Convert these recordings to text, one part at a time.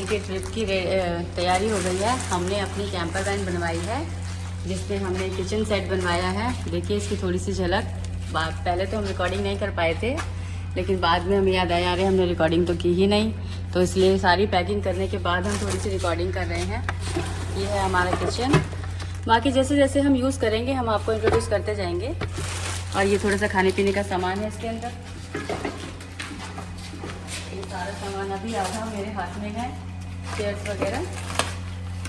की ट्रिप की तैयारी हो गई है। हमने अपनी कैंपर वैन बनवाई है जिसमें हमने किचन सेट बनवाया है। देखिए इसकी थोड़ी सी झलक। पहले तो हम रिकॉर्डिंग नहीं कर पाए थे, लेकिन बाद में हमें याद आया, अरे हमने रिकॉर्डिंग तो की ही नहीं, तो इसलिए सारी पैकिंग करने के बाद हम थोड़ी सी रिकॉर्डिंग कर रहे हैं। ये है हमारा किचन। बाकी जैसे जैसे हम यूज़ करेंगे हम आपको इंट्रोड्यूस करते जाएंगे। और ये थोड़ा सा खाने पीने का सामान है इसके अंदर। ये सारा सामान अभी आधा मेरे हाथ में है, चेयर्स वगैरह।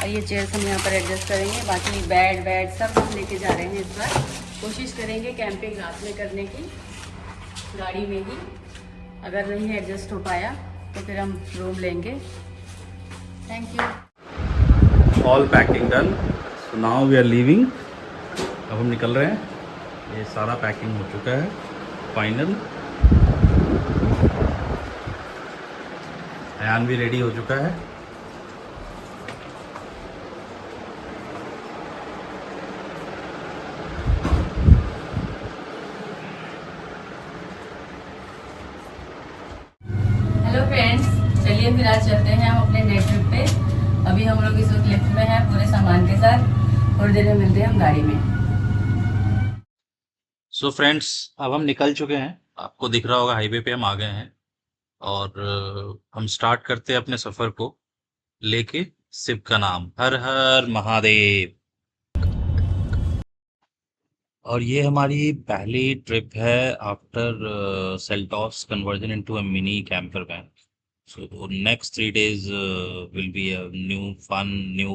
और ये चेयर्स हम यहाँ पर एडजस्ट करेंगे। बाकी बेड सब हम लेके जा रहे हैं इस बार। कोशिश करेंगे कैंपिंग रात में करने की, गाड़ी में ही। अगर नहीं एडजस्ट हो पाया तो फिर हम रूम लेंगे। Thank you. All packing done, so now we are leaving. अब हम निकल रहे हैं। ये सारा पैकिंग हो चुका है फाइनल। अयान भी रेडी हो चुका है। हेलो फ्रेंड्स, चलिए फिर आज चलते हैं हम अपने नए ट्रिप पे। अभी हम लोग इस वक्त लिफ्ट में हैं पूरे सामान के साथ। थोड़ी देर में मिलते हैं हम गाड़ी में। सो फ्रेंड्स, अब हम निकल चुके हैं। आपको दिख रहा होगा हाईवे पे हम आ गए हैं। और हम स्टार्ट करते हैं अपने सफ़र को लेके शिव का नाम। हर हर महादेव। और ये हमारी पहली ट्रिप है after Seltos conversion into a mini camper van. So next 3 days will be a new fun, new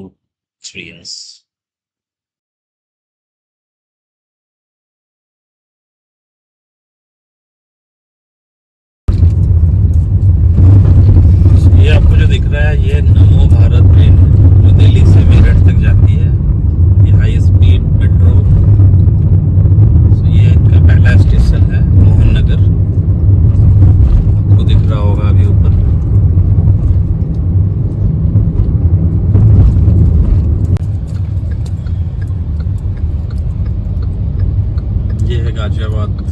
experience. ये आपको जो दिख रहा है ये नमो भारत ट्रेन है जो दिल्ली से मेरठ तक जाती है। ये हाई स्पीड मेट्रो। ये इनका पहला स्टेशन है मोहन नगर। आपको दिख रहा होगा अभी ऊपर। ये है गाजियाबाद।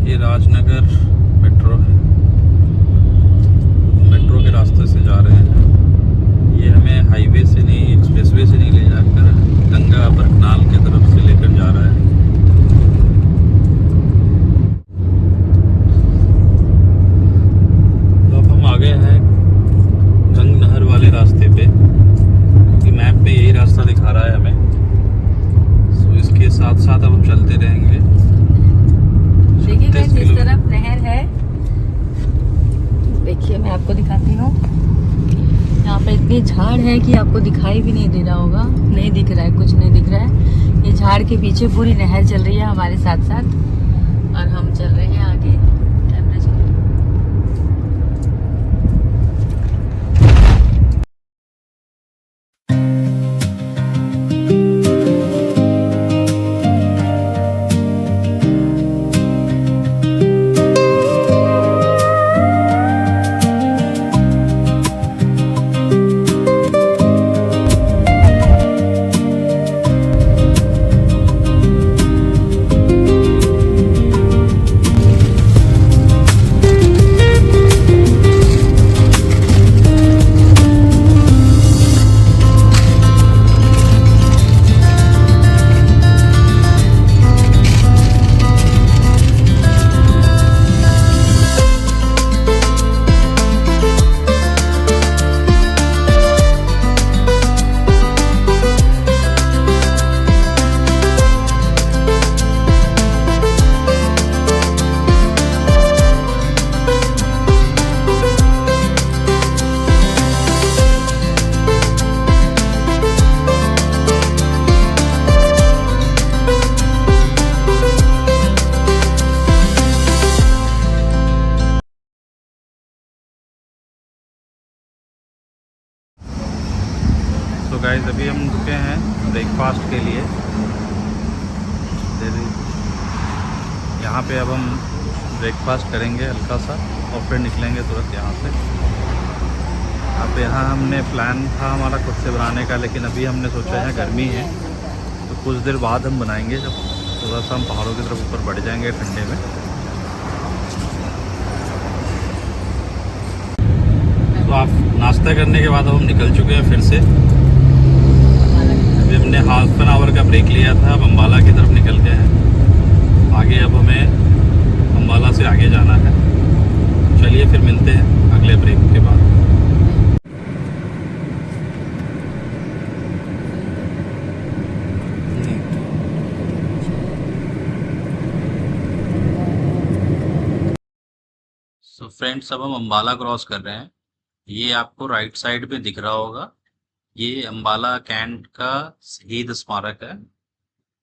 ये राजनगर मेट्रो है। मेट्रो के रास्ते से जा रहे हैं। ये हमें हाईवे से नहीं, एक्सप्रेसवे से नहीं ले जाकर गंगा बरकनाल की तरफ से लेकर जा रहा है। तो अब हम आ गए हैं गंग नहर वाले रास्ते पे, क्योंकि मैप पे यही रास्ता दिखा रहा है हमें। सो इसके साथ साथ अब हम चलते रहेंगे। देखिए गाइस, इस तरफ नहर है। देखिए मैं आपको दिखाती हूँ। यहाँ पे इतनी झाड़ है कि आपको दिखाई भी नहीं दे रहा होगा। नहीं दिख रहा है, कुछ नहीं दिख रहा है। ये झाड़ के पीछे पूरी नहर चल रही है हमारे साथ साथ, और हम चल रहे हैं आगे। कैमरे चल। तो गाइस अभी हम रुके हैं ब्रेकफास्ट के लिए। यहाँ पे अब हम ब्रेकफास्ट करेंगे हल्का सा और फिर निकलेंगे तुरंत यहाँ से। अब यहाँ हमने प्लान था हमारा खुद से बनाने का, लेकिन अभी हमने सोचा है गर्मी है तो कुछ देर बाद हम बनाएंगे, जब थोड़ा सा हम पहाड़ों की तरफ ऊपर बढ़ जाएंगे ठंडे में, तो आप नाश्ता करने के बाद हम निकल चुके हैं फिर से। अभी हमने हाफ एन आवर का ब्रेक लिया था, अब अम्बाला की तरफ निकल गए हैं आगे। अब हमें अम्बाला से आगे जाना है। चलिए फिर मिलते हैं अगले ब्रेक के बाद। सो फ्रेंड्स, अब हम अम्बाला क्रॉस कर रहे हैं। ये आपको राइट साइड पे दिख रहा होगा, ये अम्बाला कैंट का शहीद स्मारक है।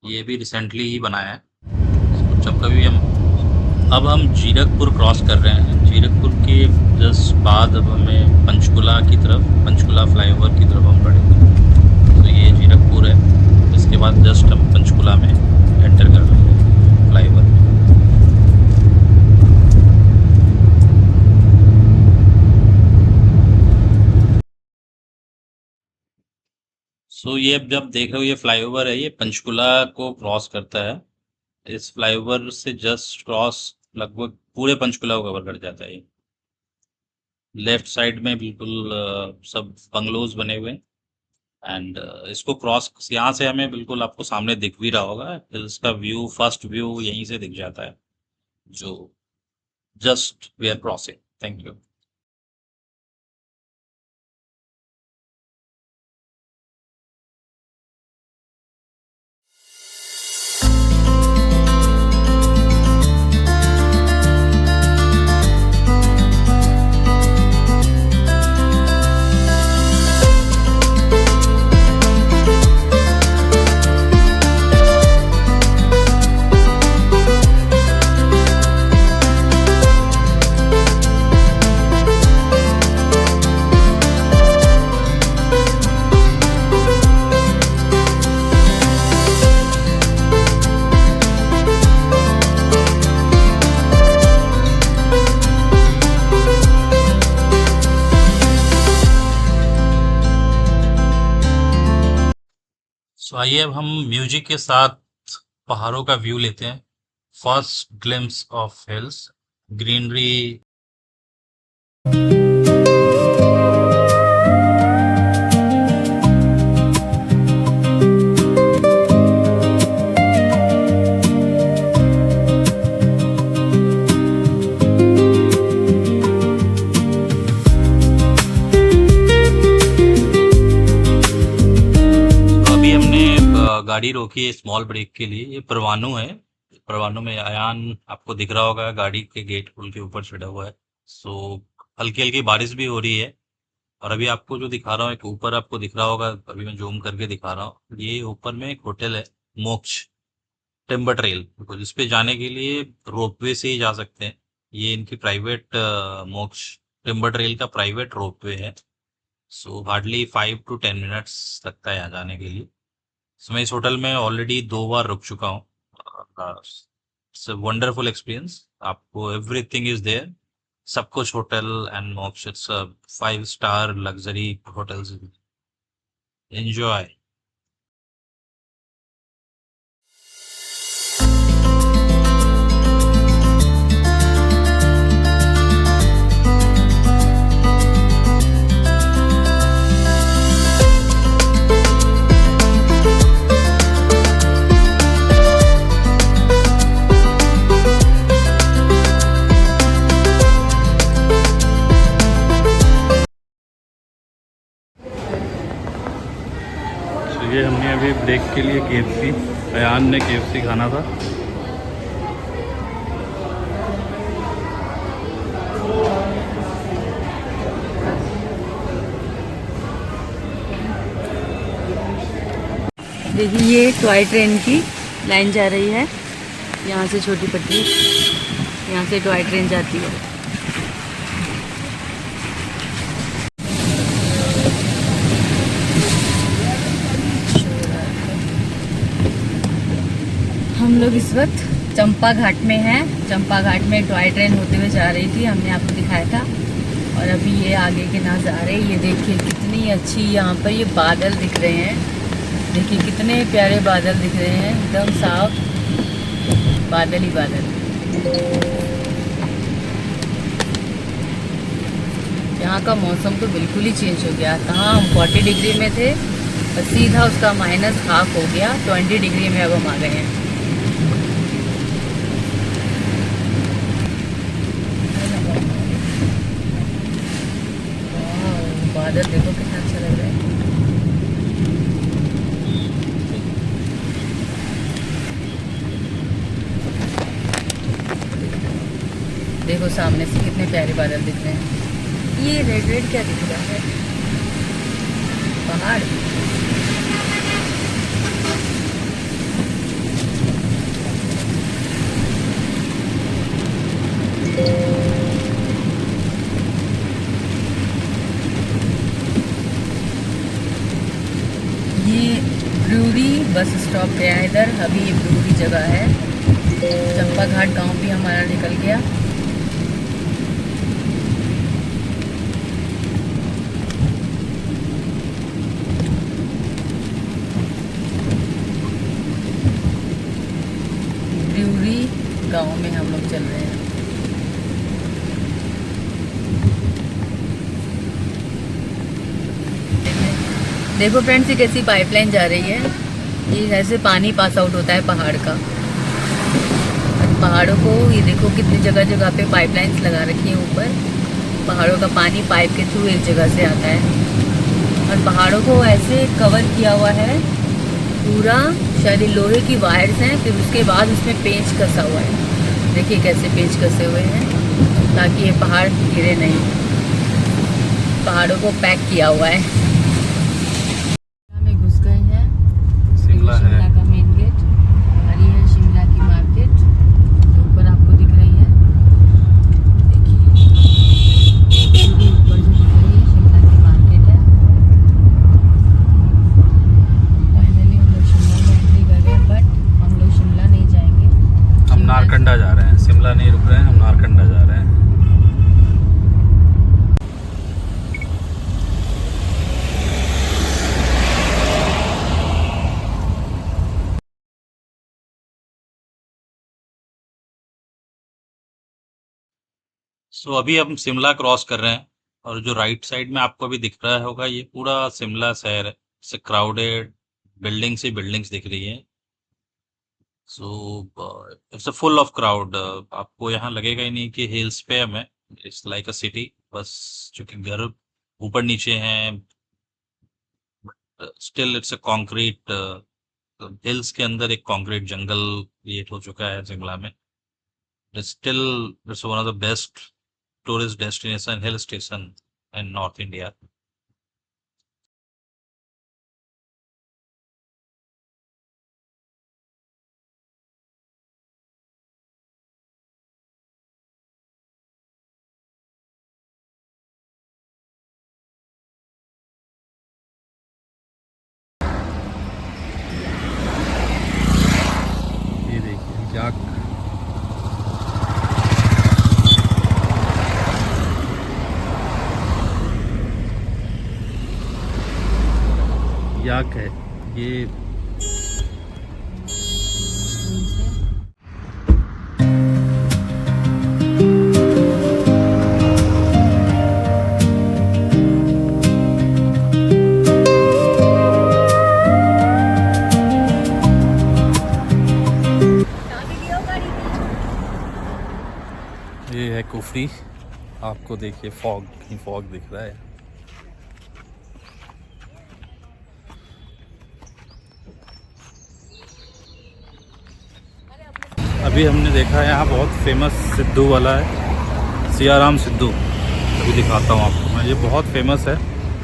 ये भी रिसेंटली ही बनाया है। तो जब कभी अब हम जीरकपुर क्रॉस कर रहे हैं। जीरकपुर के जस्ट बाद अब हमें पंचकुला की तरफ, पंचकुला फ्लाईओवर की तरफ हम बढ़ेंगे। तो ये जीरकपुर है, इसके बाद जस्ट हम पंचकुला में एंटर कर रहे हैं फ्लाईओवर में। सो ये अब जब देख रहे हो, ये फ्लाईओवर है, ये पंचकुला को क्रॉस करता है। इस फ्लाईओवर से जस्ट क्रॉस लगभग पूरे पंचकुला को कवर कर जाता है। ये लेफ्ट साइड में बिल्कुल सब बंगलोज बने हुए हैं। एंड इसको क्रॉस यहाँ से हमें बिल्कुल आपको सामने दिख भी रहा होगा, इसका व्यू, फर्स्ट व्यू यहीं से दिख जाता है, जो just we are crossing. Thank you. So आइए अब हम म्यूजिक के साथ पहाड़ों का व्यू लेते हैं। First glimpse of hills, greenery. गाड़ी रोकी है स्मॉल ब्रेक के लिए। ये परवाणु है, परवाणु में अयान आपको दिख रहा होगा, गाड़ी के गेट पुल के ऊपर चढ़ा हुआ है। सो हल्की हल्की बारिश भी हो रही है। और अभी आपको जो दिखा रहा हूँ, एक ऊपर आपको दिख रहा होगा, अभी मैं जूम करके दिखा रहा हूँ, ये ऊपर में एक होटल है, मोक्ष टिम्बर ट्रेल। तो जिस पे जाने के लिए रोपवे से ही जा सकते हैं। ये इनकी प्राइवेट मोक्ष टिम्बर ट्रेल का प्राइवेट रोपवे है। सो हार्डली 5 to 10 मिनट्स लगता है यहाँ जाने के लिए। सो मैं इस होटल में ऑलरेडी 2 बार रुक चुका हूँ। It's a wonderful experience. आपको एवरीथिंग इज देयर, सब कुछ होटल एंड मोक्ष। It's 5 star luxury hotels. Enjoy. ये हमने अभी ब्रेक के लिए KFC, अयान ने KFC खाना था। देखिए ये टॉय ट्रेन की लाइन जा रही है, यहाँ से छोटी पट्टी, यहाँ से टॉय ट्रेन जाती है। हम लोग इस वक्त चंपा घाट में हैं। चंपा घाट में टॉय ट्रेन होते हुए जा रही थी, हमने आपको दिखाया था। और अभी ये आगे के नज़ारे, ये देखिए कितनी अच्छी यहाँ पर ये बादल दिख रहे हैं। देखिए कितने प्यारे बादल दिख रहे हैं, एकदम साफ बादल ही बादल। यहाँ का मौसम तो बिल्कुल ही चेंज हो गया। कहाँ हम 40 डिग्री में थे और सीधा उसका -1/2 हो गया, 20 डिग्री में अब हम आ गए हैं। वाह, बादल देखो कितना अच्छा लग रहा है। देखो सामने से कितने प्यारे बादल दिख रहे हैं। ये रेड रेड क्या दिख रहा है? पहाड़। ये ब्रूरी बस स्टॉप गया है इधर। अभी ये ब्रूरी जगह है। चंपा घाट गांव भी हमारा निकल गया। ब्रूरी गांव में हम लोग चल रहे हैं। देखो फ्रेंड्स, ये कैसी पाइपलाइन जा रही है। ये ऐसे पानी पास आउट होता है पहाड़ का। और पहाड़ों को ये देखो कितनी जगह जगह पे पाइपलाइंस लगा रखी है ऊपर। पहाड़ों का पानी पाइप के थ्रू एक जगह से आता है और पहाड़ों को ऐसे कवर किया हुआ है पूरा। शायद लोहे की वायर्स हैं, फिर उसके बाद उसमें पेंच कसा हुआ है। देखिए कैसे पेंच कसे हुए हैं ताकि ये पहाड़ गिरे नहीं। पहाड़ों को पैक किया हुआ है। में घुस गए हैं। शिमला है। शिमला का मेन गेट। और ये है शिमला की मार्केट जो ऊपर आपको दिख रही है। देखिए पूरी ऊपर जो दिख रही है शिमला की मार्केट है। फाइनली हम लोग शिमला में एंट्री कर गए, बट हम लोग शिमला नहीं जाएंगे। हम नारकंडा जा रहे हैं, शिमला नहीं रुक रहे हैं, हम नारकंडा जा रहे हैं। सो अभी हम शिमला क्रॉस कर रहे हैं और जो राइट साइड में आपको अभी दिख रहा होगा ये पूरा शिमला शहर है। It's crowded, buildings he buildings दिख रही है। So it's a full of crowd. आपको यहाँ लगेगा ही नहीं कि हिल्स पे है। मैं इट्स लाइक अ सिटी। बस चूंकि घर ऊपर नीचे हैं, still it's a concrete. Hills के अंदर एक कॉन्क्रीट जंगल क्रिएट हो चुका है शिमला में। Still it's one of the best tourist destination hill station in North India. ये देखिए याक। याक है ये। ये है कुफरी। आपको देखिए फॉग ही फॉग दिख रहा है। अभी हमने देखा है यहाँ बहुत फेमस सिद्धू वाला है, सियाराम सिद्धू। अभी दिखाता हूँ आपको मैं। ये बहुत फेमस है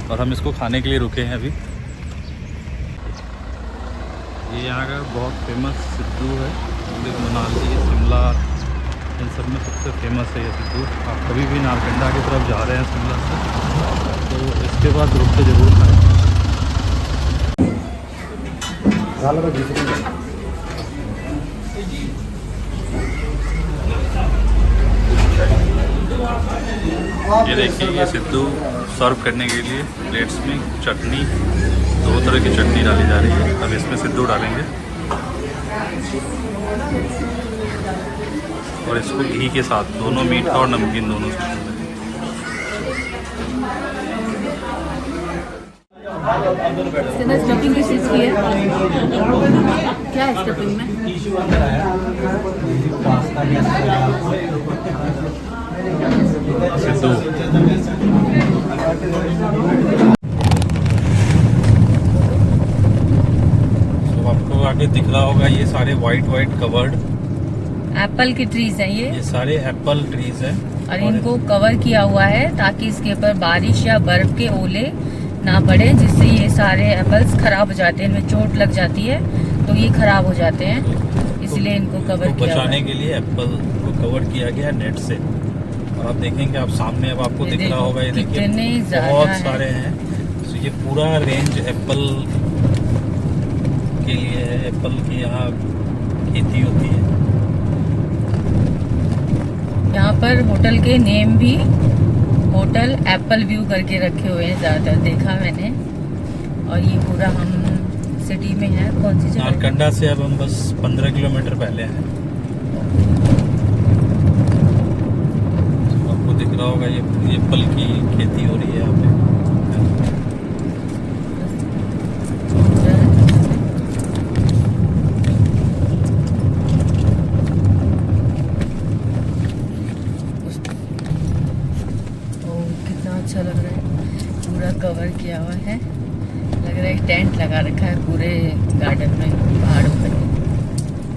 और हम इसको खाने के लिए रुके हैं अभी। ये यहाँ का बहुत फेमस सिद्धू है। मनाली, शिमला, इन सब में सबसे फेमस है ये सिद्धू। आप कभी भी नारकंडा की तरफ जा रहे हैं शिमला से तो इसके बाद रुक के ज़रूर खाएं। ये देखिए, ये सिद्धू सर्व करने के लिए प्लेट्स में चटनी, 2 तरह की चटनी डाली जा रही है। अब इसमें सिद्धू डालेंगे और इसको घी के साथ, दोनों मीठा और नमकीन दोनों से। इसके अंदर स्टफिंग किस चीज़ की है? क्या है स्टफिंग में? तो आपको आगे दिख रहा होगा ये सारे वाइट कवर्ड, एप्पल की ट्रीज है ये सारे एप्पल ट्रीज हैं। और इनको कवर किया हुआ है ताकि इसके ऊपर बारिश या बर्फ के ओले ना पड़े, जिससे ये सारे एप्पल्स खराब हो जाते हैं, इनमें चोट लग जाती है तो ये खराब हो जाते हैं, इसलिए इनको कवर किया हुआ बचाने है। के लिए एप्पल को कवर किया गया है नेट से। और आप देखेंगे, आप सामने अब आपको ये दिख रहा होगा, ये देखिए कितने ज़्यादा बहुत हैं। सारे हैं। तो ये पूरा रेंज एप्पल के लिए है, एप्पल की यहाँ खेती होती है। यहाँ पर होटल के नेम भी होटल एप्पल व्यू करके रखे हुए हैं, ज़्यादातर देखा मैंने। और ये पूरा हम सिटी में है, कौन सी जगह? नारकंडा से अब हम बस 15 किलोमीटर पहले हैं। तो आपको दिख रहा होगा ये एप्पल की खेती हो रही है यहाँ पे। कितना अच्छा लग रहा है, पूरा कवर किया हुआ है, लग रहा है टेंट लगा रखा है पूरे गार्डन में, पहाड़ों पर।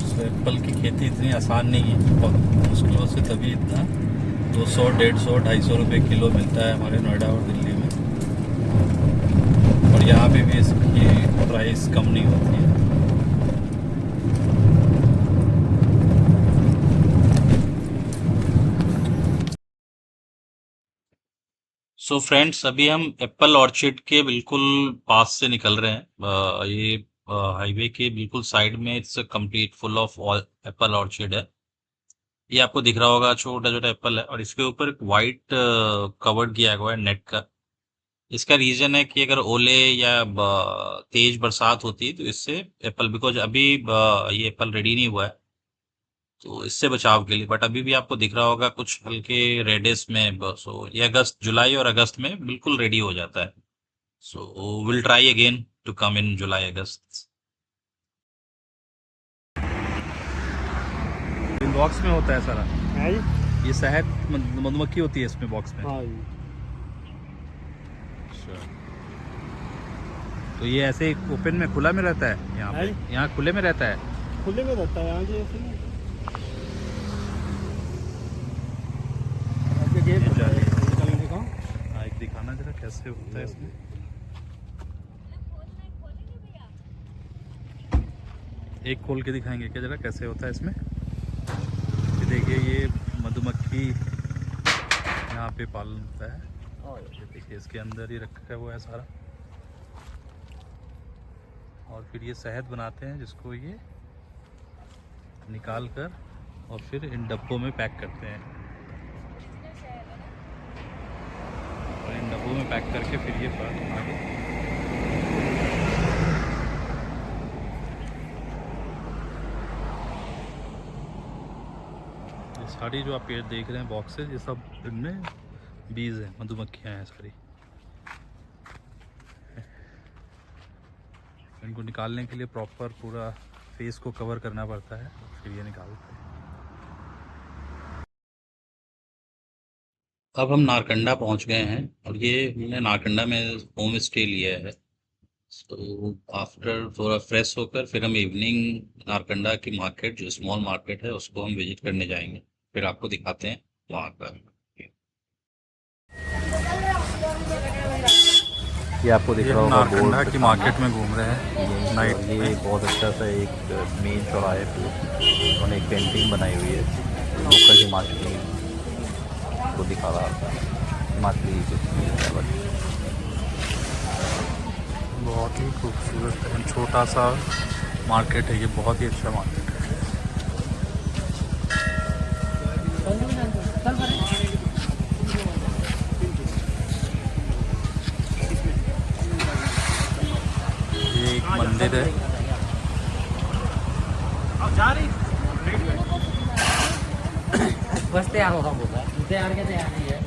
तो एप्पल की खेती इतनी आसान नहीं है, बहुत मुश्किलों से तभी इतना 200, 150, 250 रुपये किलो मिलता है हमारे नोएडा और दिल्ली में। और यहाँ पे भी इसकी प्राइस कम नहीं होती है। सो फ्रेंड्स, अभी हम एप्पल ऑर्चिड के बिल्कुल पास से निकल रहे हैं। ये हाईवे के बिल्कुल साइड में it's complete full of Apple orchid है। ये आपको दिख रहा होगा, छोटा छोटा एप्पल है और इसके ऊपर एक वाइट कवर किया हुआ है नेट का। इसका रीजन है कि अगर ओले या तेज बरसात होती है तो इससे एप्पल, बिकॉज अभी ये एप्पल रेडी नहीं हुआ है तो इससे बचाव के लिए। बट अभी भी आपको दिख रहा होगा कुछ हल्के रेडिश में। सो ये अगस्त, जुलाई और अगस्त में बिल्कुल रेडी हो जाता है। So will try again to come in July August. Box में होता है सारा है जी। ये शहद, मधुमक्खी होती है इसमें बॉक्स में। हाँ जी। अच्छा, तो ये ऐसे ओपन में, खुला में रहता है यहाँ पे? यहाँ खुले में रहता है? खुले में रहता है यहाँ जी, ऐसे नहीं। ये जाली है। निकलने का। हाँ, एक दिखाना जरा कैसे होता है इसमें। एक खोल के दिखाएंगे क्या जरा, कैसे होता है इसमें? ये देखिए, ये मधुमक्खी यहाँ पे पालन होता है। ये देखिए, इसके अंदर ही रखा हुआ है सारा। और फिर ये शहद बनाते हैं, जिसको ये निकाल कर और फिर इन डब्बों में पैक करते हैं। और इन डब्बों में पैक करके फिर ये आगे सारी जो आप पेड़ देख रहे हैं बॉक्सेस, ये सब इनमें बीज हैं, मधुमक्खियाँ हैं सारी। इनको निकालने के लिए प्रॉपर पूरा फेस को कवर करना पड़ता है, फिर ये निकालते हैं। अब हम नारकंडा पहुंच गए हैं और ये हमने नारकंडा में होम स्टे लिया है। तो आफ्टर थोड़ा फ्रेश होकर फिर हम इवनिंग नारकंडा की मार्केट, जो स्मॉल मार्केट है, उसको हम विजिट करने जाएंगे। फिर आपको दिखाते हैं वहाँ का। ये आपको दिख रहा होगा नारकंडा बोर्ड की मार्केट में घूम रहे हैं नाइट ये में। बहुत अच्छा सा एक मेन चौराहे पे उन्होंने एक पेंटिंग बनाई हुई है, लोकल हिमाचली को दिखा रहा था। हिमाचली बहुत ही खूबसूरत है, छोटा सा मार्केट है ये, बहुत ही अच्छा मार्केट है। ये एक मंदिर है। बस तैयार होगा, तैयार के तैयार ही है।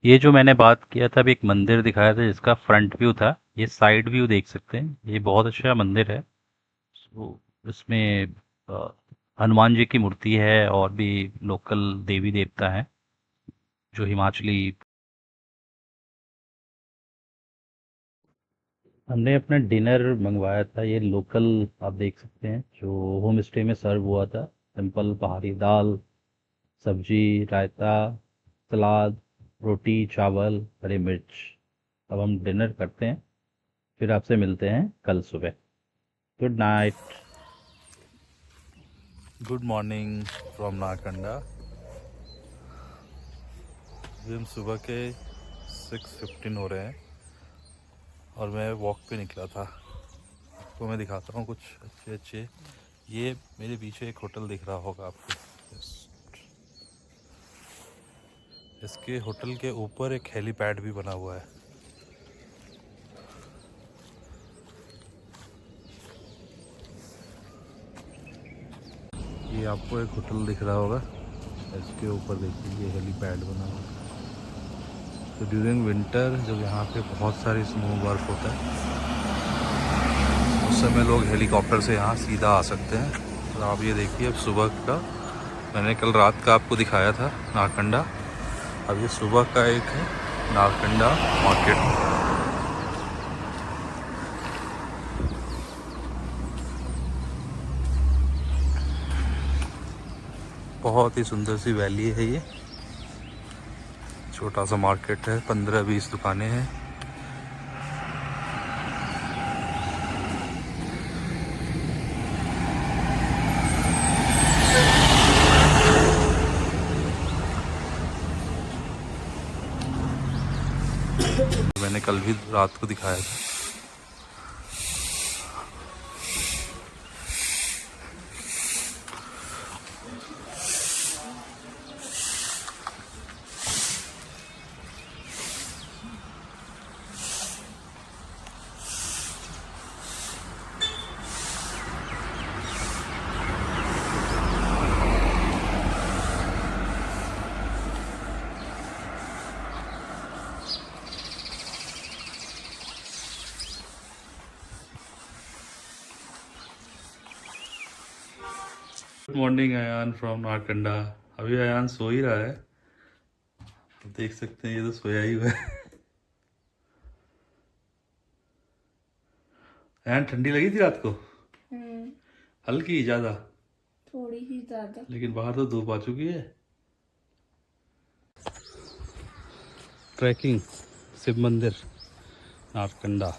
ये जो मैंने बात किया था, अभी एक मंदिर दिखाया था जिसका फ्रंट व्यू था, ये साइड व्यू देख सकते हैं। ये बहुत अच्छा मंदिर है। तो इसमें अ, हनुमान जी की मूर्ति है और भी लोकल देवी देवता हैं जो हिमाचली। हमने अपना डिनर मंगवाया था, ये लोकल आप देख सकते हैं जो होम स्टे में सर्व हुआ था। सिंपल पहाड़ी दाल, सब्जी, रायता, सलाद, रोटी, चावल, हरी मिर्च। अब हम डिनर करते हैं, फिर आपसे मिलते हैं कल सुबह। Good night. Good morning from Narkanda. अभी हम सुबह के 6:15 हो रहे हैं और मैं वॉक पे निकला था। आपको मैं दिखाता हूँ कुछ अच्छे अच्छे। ये मेरे पीछे एक होटल दिख रहा होगा आपको। इसके होटल के ऊपर एक हेलीपैड भी बना हुआ है। ये आपको एक होटल दिख रहा होगा, इसके ऊपर देखिए ये हेलीपैड बना हुआ है। तो ड्यूरिंग विंटर जब यहाँ पे बहुत सारी स्नो बर्फ होता है, उस समय लोग हेलीकॉप्टर से यहाँ सीधा आ सकते हैं। तो आप ये देखिए, अब सुबह का, मैंने कल रात का आपको दिखाया था नारकंडा, अब ये सुबह का एक है नारकंडा मार्केट। बहुत ही सुंदर सी वैली है ये। छोटा सा मार्केट है, 15-20 दुकानें हैं। मैंने कल भी रात को दिखाया था। Good morning Ayaan from Narkanda. अभी अयान सो ही रहा है, देख सकते हैं, ये तो सोया ही हुआ है। अयान ठंडी लगी थी रात को? हल्की, ज्यादा? थोड़ी ही ज्यादा। लेकिन बाहर तो धूप आ चुकी है। ट्रैकिंग शिव मंदिर नारकंडा।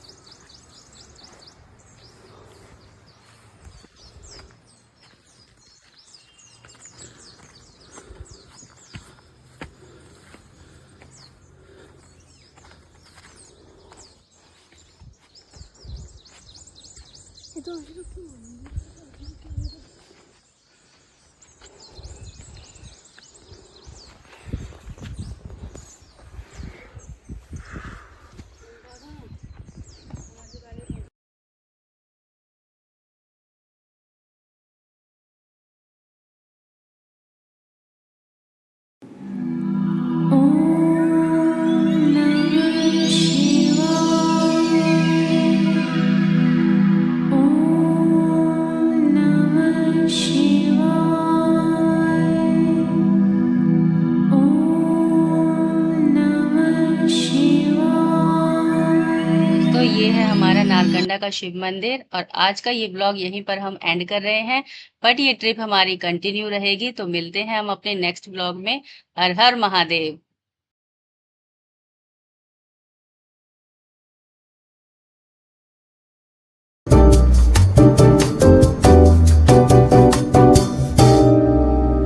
ये है हमारा नारकंडा का शिव मंदिर और आज का ये ब्लॉग यहीं पर हम एंड कर रहे हैं। बट ये ट्रिप हमारी कंटिन्यू रहेगी, तो मिलते हैं हम अपने नेक्स्ट ब्लॉग में। हर हर महादेव।